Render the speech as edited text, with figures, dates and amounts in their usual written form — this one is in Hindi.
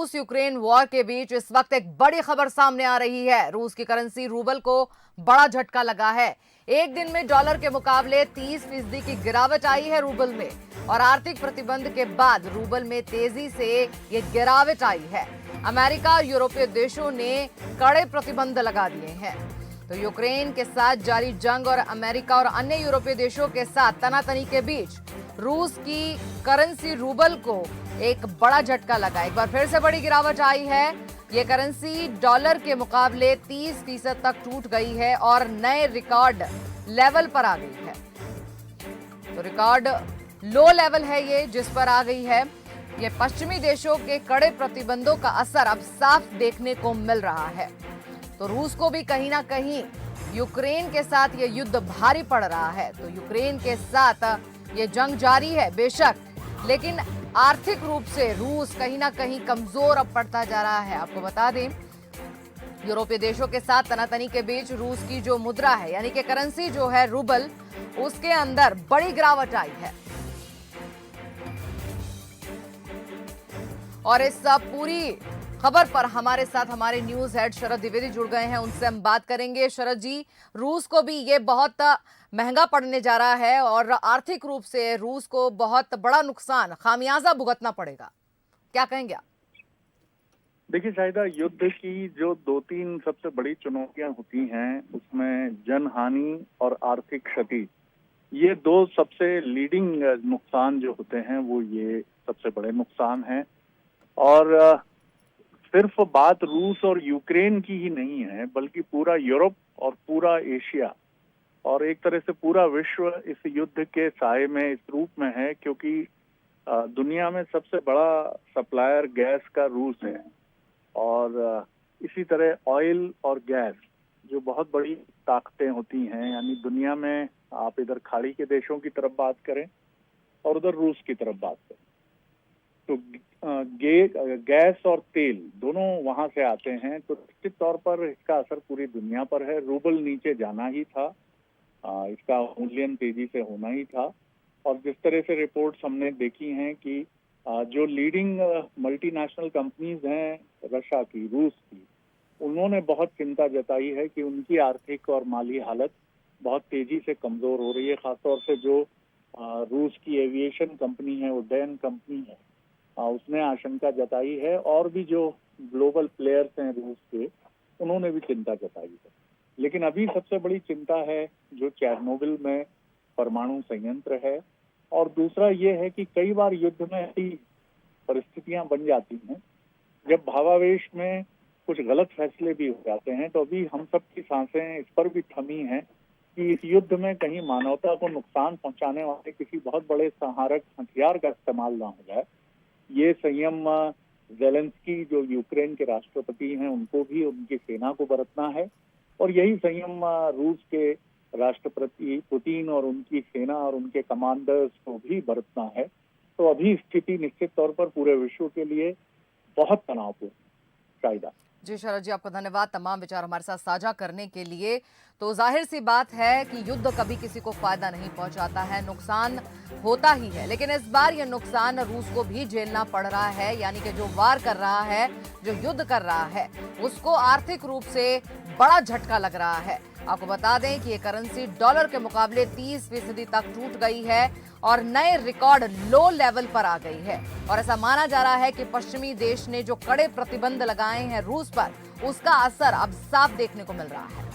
रूस यूक्रेन वॉर के बीच इस वक्त एक बड़ी खबर सामने आ रही है। रूस की करेंसी रूबल को बड़ा झटका लगा है। एक दिन में डॉलर के मुकाबले 30% की गिरावट आई है रूबल में, और आर्थिक प्रतिबंध के बाद रूबल में तेजी से ये गिरावट आई है। अमेरिका और यूरोपीय देशों ने कड़े प्रतिबंध लगा दिए हैं। तो यूक्रेन के साथ जारी जंग और अमेरिका और अन्य यूरोपीय देशों के साथ तनातनी के बीच रूस की करेंसी रूबल को एक बड़ा झटका लगा। एक बार फिर से बड़ी गिरावट आई है। ये करेंसी डॉलर के मुकाबले 30% तक टूट गई है और नए रिकॉर्ड लेवल पर आ गई है। तो रिकॉर्ड लो लेवल है ये जिस पर आ गई है। ये पश्चिमी देशों के कड़े प्रतिबंधों का असर अब साफ देखने को मिल रहा है। तो रूस को भी कहीं ना कहीं यूक्रेन के साथ ये युद्ध भारी पड़ रहा है। तो यूक्रेन के साथ ये जंग जारी है बेशक, लेकिन आर्थिक रूप से रूस कहीं ना कहीं कमजोर अब पड़ता जा रहा है। आपको बता दें, यूरोपीय देशों के साथ तनातनी के बीच रूस की जो मुद्रा है यानी कि करेंसी जो है रूबल, उसके अंदर बड़ी गिरावट आई है। और इस पूरी खबर पर हमारे साथ हमारे न्यूज हेड शरद द्विवेदी जुड़ गए हैं, उनसे हम बात करेंगे। शरद जी, रूस को भी ये बहुत महंगा पड़ने जा रहा है और आर्थिक रूप से रूस को बहुत बड़ा नुकसान खामियाजा भुगतना पड़ेगा, क्या कहेंगे आप? देखिए शाहिदा, युद्ध की जो 2-3 सबसे बड़ी चुनौतियां होती हैं उसमें जनहानि और आर्थिक क्षति, ये दो सबसे लीडिंग नुकसान जो होते हैं वो ये सबसे बड़े नुकसान हैं। और सिर्फ बात रूस और यूक्रेन की ही नहीं है, बल्कि पूरा यूरोप और पूरा एशिया और एक तरह से पूरा विश्व इस युद्ध के साए में इस रूप में है, क्योंकि दुनिया में सबसे बड़ा सप्लायर गैस का रूस है। और इसी तरह ऑयल और गैस जो बहुत बड़ी ताकतें होती हैं, यानी दुनिया में आप इधर खाड़ी के देशों की तरफ बात करें और उधर रूस की तरफ बात करें, तो गैस और तेल दोनों वहां से आते हैं। तो निश्चित तौर पर इसका असर पूरी दुनिया पर है। रूबल नीचे जाना ही था, इसका मूल्यन तेजी से होना ही था। और जिस तरह से रिपोर्ट्स हमने देखी हैं कि जो लीडिंग मल्टीनेशनल कंपनीज हैं रशिया की, रूस की, उन्होंने बहुत चिंता जताई है कि उनकी आर्थिक और माली हालत बहुत तेजी से कमजोर हो रही है। खासतौर से जो रूस की एविएशन कंपनी है, उड्डयन कंपनी है, उसने आशंका जताई है। और भी जो ग्लोबल प्लेयर्स हैं रूस के, उन्होंने भी चिंता जताई है। लेकिन अभी सबसे बड़ी चिंता है जो चेरनोबिल में परमाणु संयंत्र है। और दूसरा ये है कि कई बार युद्ध में ऐसी परिस्थितियां बन जाती हैं जब भावावेश में कुछ गलत फैसले भी हो जाते हैं। तो अभी हम सब की सांसें इस पर भी थमी हैं कि इस युद्ध में कहीं मानवता को नुकसान पहुंचाने वाले किसी बहुत बड़े संहारक हथियार का इस्तेमाल ना हो जाए। ये संयम ज़ेलेंस्की जो यूक्रेन के राष्ट्रपति हैं उनको भी, उनकी सेना को बरतना है। और यही संयम रूस के राष्ट्रपति पुतिन और उनकी सेना और उनके कमांडर्स को भी बरतना है। तो अभी स्थिति निश्चित तौर पर पूरे विश्व के लिए बहुत तनावपूर्ण। शाहिदा जी, शरद जी, आपका धन्यवाद तमाम विचार हमारे साथ साझा करने के लिए। तो जाहिर सी बात है कि युद्ध कभी किसी को फायदा नहीं पहुंचाता है, नुकसान होता ही है। लेकिन इस बार यह नुकसान रूस को भी झेलना पड़ रहा है, यानी कि जो वार कर रहा है, जो युद्ध कर रहा है, उसको आर्थिक रूप से बड़ा झटका लग रहा है। आपको बता दें कि ये करेंसी डॉलर के मुकाबले 30% तक टूट गई है और नए रिकॉर्ड लो लेवल पर आ गई है। और ऐसा माना जा रहा है कि पश्चिमी देश ने जो कड़े प्रतिबंध लगाए हैं रूस पर, उसका असर अब साफ देखने को मिल रहा है।